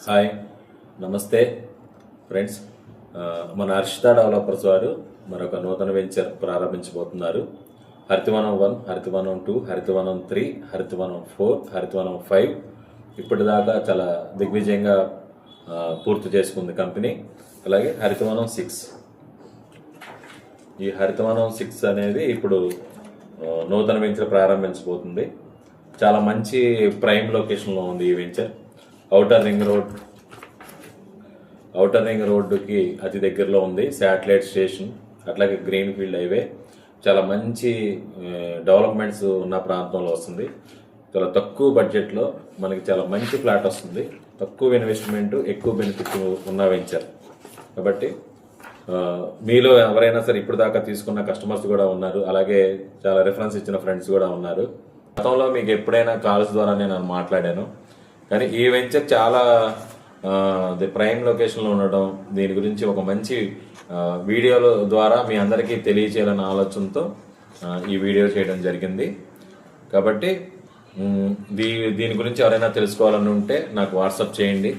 Hi నమస్తే friends. మన Harshita developers వారు మరొక నూతన వెంచర్ ప్రారంభించబోతున్నారు. హరితవనం 1, హరితవనం 2, హరితవనం 3, హరితవనం 4, హరితవనం 5 ఇప్పటిదాకా చాలా దిగ్విజయంగా పూర్తి చేసుకుంది కంపెనీ. అలాగే హరితవనం 6, ఈ హరితవనం 6 అనేది ఇప్పుడు నూతన వెంచర్ ప్రారంభించబోతుంది. చాలా మంచి ప్రైమ్ లొకేషన్లో ఉంది ఈ వెంచర్. ఔటర్ రింగ్ రోడ్డుకి అతి దగ్గరలో ఉంది. శాటిలైట్ స్టేషన్, అట్లాగే గ్రీన్ ఫీల్డ్ హైవే, చాలా మంచి డెవలప్మెంట్స్ ఉన్న ప్రాంతంలో వస్తుంది. చాలా తక్కువ బడ్జెట్లో మనకి చాలా మంచి ఫ్లాట్ వస్తుంది. తక్కువ ఇన్వెస్ట్మెంట్, ఎక్కువ బెనిఫిట్ ఉన్న వెంచర్ కాబట్టి మీలో ఎవరైనా సరే ఇప్పుడు దాకా తీసుకున్న కస్టమర్స్ కూడా ఉన్నారు. అలాగే చాలా రిఫరెన్స్ ఇచ్చిన ఫ్రెండ్స్ కూడా ఉన్నారు. గతంలో మీకు ఎప్పుడైనా కాల్స్ ద్వారా నేను మాట్లాడాను, కానీ ఈ వెంచర్ చాలా ప్రైమ్ లొకేషన్లో ఉండడం, దీని గురించి ఒక మంచి వీడియోల ద్వారా మీ అందరికీ తెలియచేయాలన్న ఆలోచనతో ఈ వీడియో చేయడం జరిగింది. కాబట్టి దీని గురించి ఎవరైనా తెలుసుకోవాలని ఉంటే నాకు వాట్సాప్ చేయండి.